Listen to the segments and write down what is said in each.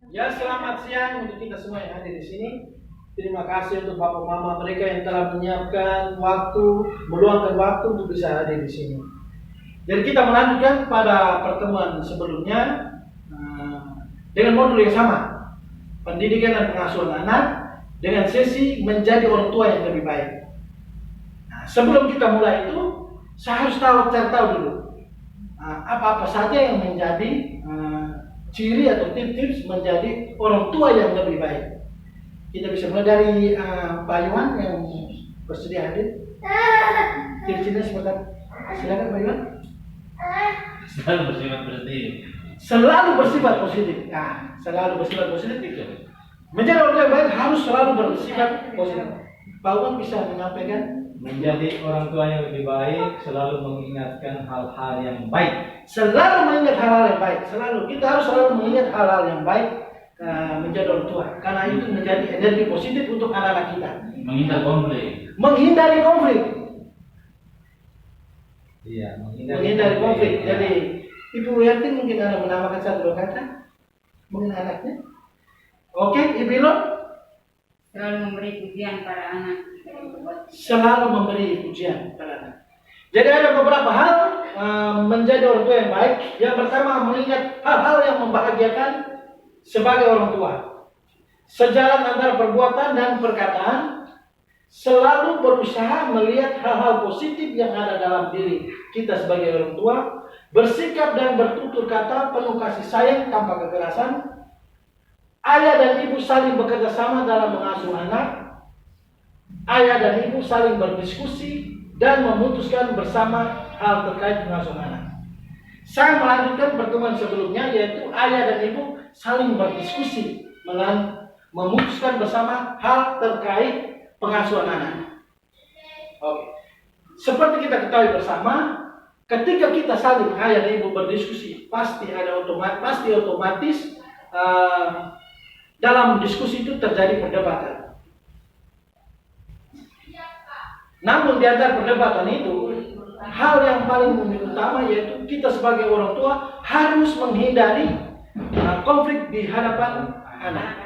Ya, selamat siang untuk kita semua yang hadir di sini. Terima kasih untuk Bapak Mama mereka yang telah menyiapkan waktu, meluangkan waktu untuk bisa hadir di sini. Jadi kita melanjutkan pada pertemuan sebelumnya dengan modul yang sama, pendidikan dan pengasuhan anak dengan sesi menjadi orang tua yang lebih baik. Nah, sebelum kita mulai itu, saya harus cari tahu dulu apa-apa saja yang menjadi ciri atau tips-tips menjadi orang tua yang lebih baik. Kita bisa mulai dari Pak Iwan yang bersedia hadir. Ciri-cirinya seperti apa? Silakan Pak Iwan. Selalu bersifat positif. Selalu bersifat positif. Nah, selalu bersifat positif itu. Menjadi orang tua yang baik harus selalu bersifat positif. Pak Iwan bisa menyampaikan. Menjadi orang tua yang lebih baik, selalu mengingatkan hal-hal yang baik. Selalu mengingat hal-hal yang baik. Selalu kita harus selalu mengingat hal-hal yang baik menjadi orang tua. Karena itu menjadi energi positif untuk anak-anak kita. Menghindari konflik. Menghindari konflik. Iya, Menghindari konflik. Jadi Ibu Yanti mungkin Anda menambahkan satu dua kata mengenai anaknya. Oke, Ibu Ilon. Selalu memberi pujian pada anak. Selalu memberi pujian pada anak. Jadi ada beberapa hal menjadi orang tua yang baik. Yang pertama, mengingat hal-hal yang membahagiakan sebagai orang tua. Sejalan antara perbuatan dan perkataan, selalu berusaha melihat hal-hal positif yang ada dalam diri kita sebagai orang tua. Bersikap dan bertutur kata penuh kasih sayang tanpa kekerasan. Ayah dan ibu saling bekerja sama dalam mengasuh anak. Ayah dan ibu saling berdiskusi dan memutuskan bersama hal terkait pengasuhan anak. Saya melanjutkan pertemuan sebelumnya, yaitu ayah dan ibu saling berdiskusi memutuskan bersama hal terkait pengasuhan anak. Oke. Seperti kita ketahui bersama, ketika kita saling ayah dan ibu berdiskusi, pasti otomatis dalam diskusi itu terjadi perdebatan. Namun di antara perdebatan itu, hal yang paling utama yaitu kita sebagai orang tua harus menghindari konflik di hadapan anak.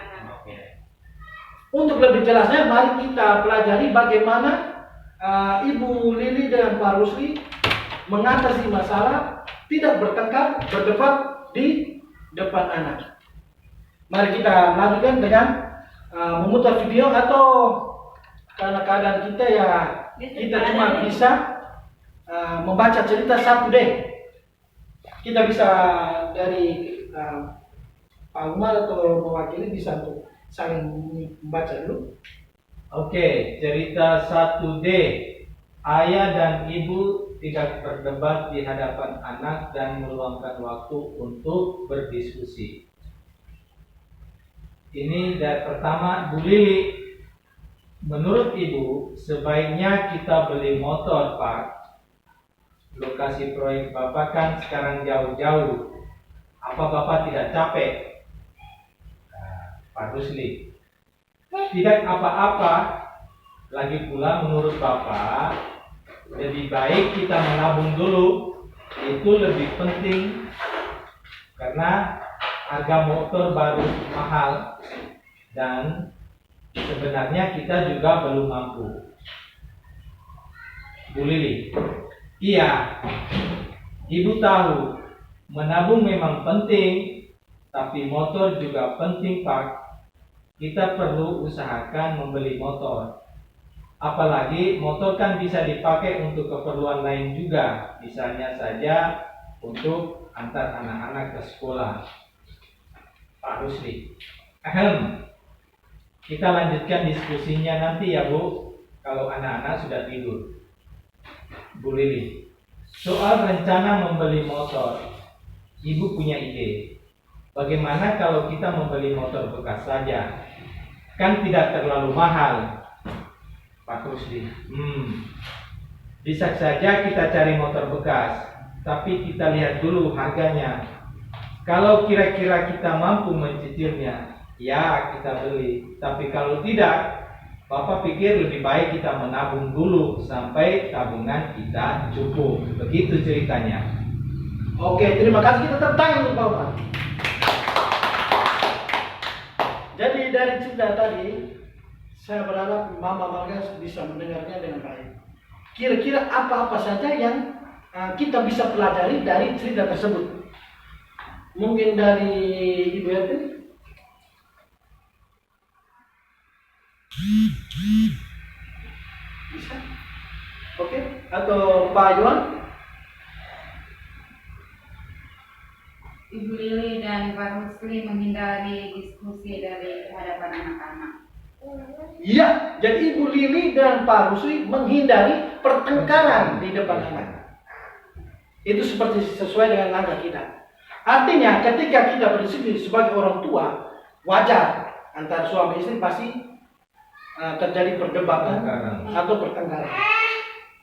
Untuk lebih jelasnya, mari kita pelajari bagaimana Ibu Lili dan Pak Rusli mengatasi masalah tidak bertengkar, berdebat di depan anak. Mari kita lanjutkan dengan memutar video, atau karena keadaan kita ya kita cuma bisa membaca cerita 1D. Kita bisa dari Pak Umar atau mewakili bisa untuk saling membaca dulu. Oke, cerita 1D. Ayah dan ibu tidak berdebat di hadapan anak dan meluangkan waktu untuk berdiskusi. Ini dari pertama, Bu Lili. Menurut ibu, sebaiknya kita beli motor, Pak. Lokasi proyek Bapak kan sekarang jauh-jauh. Apa Bapak tidak capek? Pak Rusli, tidak apa-apa. Lagi pula menurut Bapak, lebih baik kita menabung dulu. Itu lebih penting. Karena harga motor baru mahal. Dan sebenarnya kita juga belum mampu. Bu Lili, iya, ibu tahu menabung memang penting, tapi motor juga penting, Pak. Kita perlu usahakan membeli motor. Apalagi motor kan bisa dipakai untuk keperluan lain juga, misalnya saja untuk antar anak-anak ke sekolah. Pak Rusli, kita lanjutkan diskusinya nanti ya Bu, kalau anak-anak sudah tidur. Bu Lili, soal rencana membeli motor, Ibu punya ide. Bagaimana kalau kita membeli motor bekas saja? Kan tidak terlalu mahal. Pak Rusli, bisa saja kita cari motor bekas, tapi kita lihat dulu harganya. Kalau kira-kira kita mampu mencicilnya, ya kita beli. Tapi kalau tidak, Bapak pikir lebih baik kita menabung dulu sampai tabungan kita cukup. Begitu ceritanya. Oke, terima kasih. Kita tepuk tangan untuk Bapak. Jadi dari cerita tadi, saya berharap Mama Marga bisa mendengarnya dengan baik. Kira-kira apa-apa saja yang kita bisa pelajari dari cerita tersebut? Mungkin dari Ibu Erwin? Bisa? Oke. Atau Pak Yuan? Ibu Lili dan Pak Rusli menghindari diskusi dari hadapan anak-anak. Iya, jadi Ibu Lili dan Pak Rusli menghindari pertengkaran di depan anak. Itu seperti sesuai dengan langkah kita. Artinya ketika kita berdiskusi sebagai orang tua, wajar antara suami istri pasti terjadi perdebatan atau pertengkaran.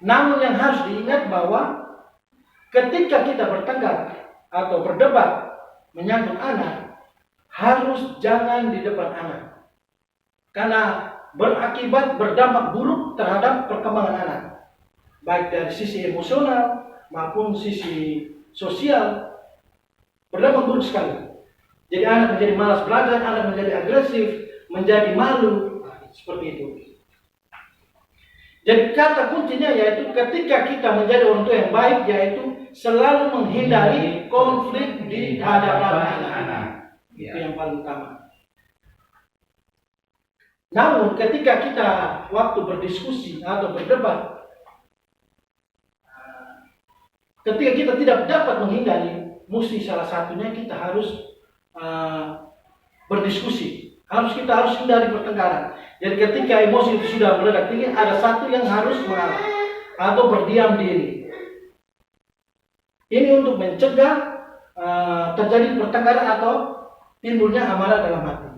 Namun yang harus diingat bahwa ketika kita bertengkar atau berdebat menyangkut anak, harus jangan di depan anak. Karena berakibat berdampak buruk terhadap perkembangan anak. Baik dari sisi emosional maupun sisi sosial, berdampak buruk sekali. Jadi anak menjadi malas belajar, anak menjadi agresif, menjadi malu, seperti itu. Jadi kata kuncinya yaitu ketika kita menjadi orang tua yang baik, yaitu selalu menghindari konflik di hadapan anak-anak. Itu yang paling utama. Namun ketika kita waktu berdiskusi atau berdebat, ketika kita tidak dapat menghindari, mesti salah satunya kita harus berdiskusi. Kita harus hindari pertengkaran. Jadi ketika emosi itu sudah meledak tinggi, ada satu yang harus mengalah atau berdiam diri. Ini untuk mencegah terjadi pertengkaran atau timbulnya amarah dalam hati.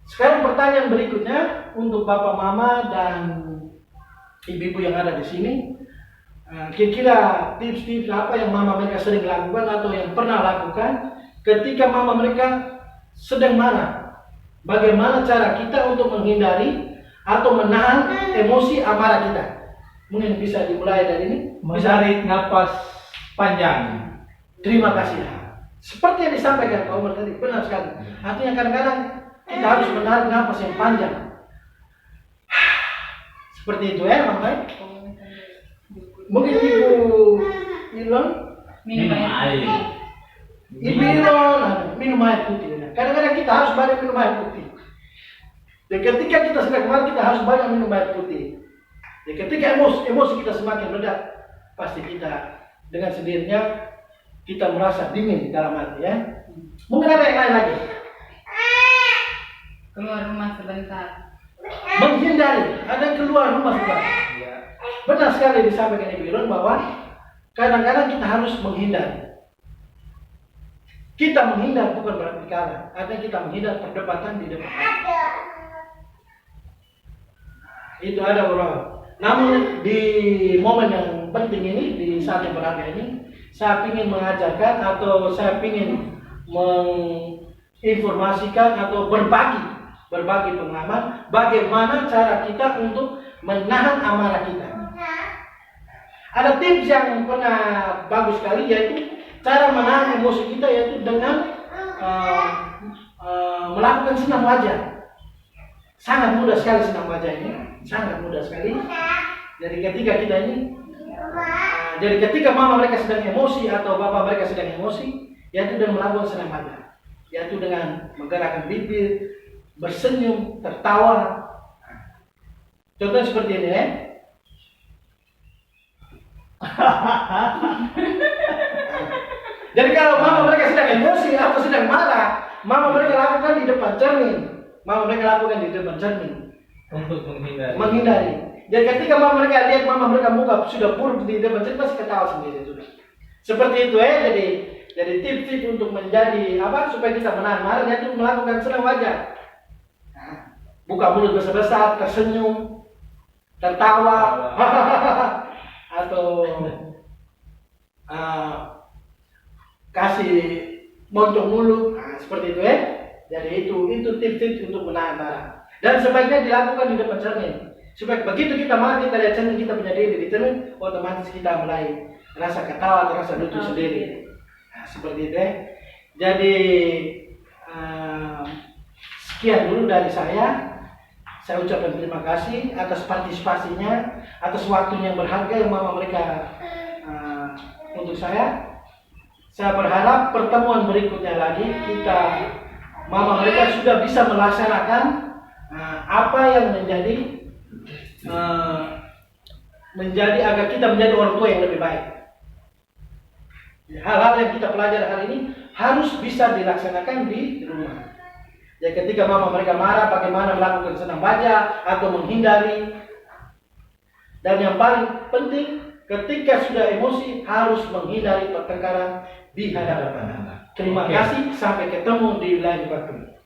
Sekarang pertanyaan berikutnya untuk Bapak Mama dan Ibu-ibu yang ada di sini. Kira-kira tips-tips apa yang Mama mereka sering lakukan atau yang pernah lakukan ketika Mama mereka sedang marah? Bagaimana cara kita untuk menghindari atau menahan emosi amarah kita? Mungkin bisa dimulai dari ini. Menarik napas panjang. Terima kasih. Seperti yang disampaikan Pak Umar tadi, benar sekali. Artinya kadang-kadang kita harus menarik napas yang panjang. Seperti itu ya, Bang Baik. Mungkin Ibu Ilon Minum air. Ibu Ilon minum air putih. Kadang-kadang kita harus banyak minum air putih. Dan ketika kita sedang marah, kita harus banyak minum air putih. Dan ketika emosi kita semakin meledak, pasti kita dengan sendirinya kita merasa dingin dalam hati ya. Mungkin ada yang lain lagi. Keluar rumah sebentar. Menghindari, ada yang keluar rumah sebentar. Benar sekali disampaikan Ibu Ilon bahwa kadang-kadang kita harus menghindari. Kita menghindar bukan berarti kalah, artinya kita menghindar perdebatan di depan. Itu ada beberapa. Namun di momen yang penting ini, di saat yang berharga ini, saya ingin mengajarkan atau saya ingin menginformasikan atau berbagi pengalaman bagaimana cara kita untuk menahan amarah kita. Ada tips yang pernah bagus sekali, yaitu cara menahan emosi kita yaitu dengan melakukan senam wajah. Sangat mudah sekali senam wajah ini, sangat mudah sekali. Jadi ketika kita ini, jadi ketika mama mereka sedang emosi atau bapak mereka sedang emosi, yaitu dengan melakukan senam wajah, yaitu dengan menggerakkan bibir, bersenyum, tertawa. Contohnya seperti ini ya. Jadi kalau mama mereka sedang emosi atau sedang marah, mama mereka lakukan di depan cermin. Untuk menghindari. Jadi ketika mama mereka lihat mama mereka muka sudah buruk di depan cermin, pasti ketawa sendiri sudah. Seperti itu ya. Jadi tips-tips untuk menjadi supaya kita menahan marah, yaitu melakukan senam wajah. Buka mulut besar-besar, tersenyum, tertawa, atau kasih moncong mulut, seperti itu ya. Jadi itu tips-tips untuk menahan marah. Dan sebaiknya dilakukan di depan cermin. Supaya begitu kita marah, kita lihat cermin, kita punya diri di cermin, otomatis kita mulai rasa ketawa atau rasa lucu sendiri. Seperti itu ya. Jadi Sekian dulu dari saya. Saya ucapkan terima kasih atas partisipasinya, atas waktunya yang berharga yang mama mereka untuk saya. Saya berharap pertemuan berikutnya lagi mama mereka sudah bisa melaksanakan apa yang menjadi agar kita menjadi orang tua yang lebih baik. Hal-hal yang kita pelajari hari ini harus bisa dilaksanakan di rumah. Ya, ketika mama mereka marah, bagaimana melakukan senang baca atau menghindari. Dan yang paling penting, ketika sudah emosi harus menghindari pertengkaran di hadapan anak. Terima kasih, sampai ketemu di lain waktu.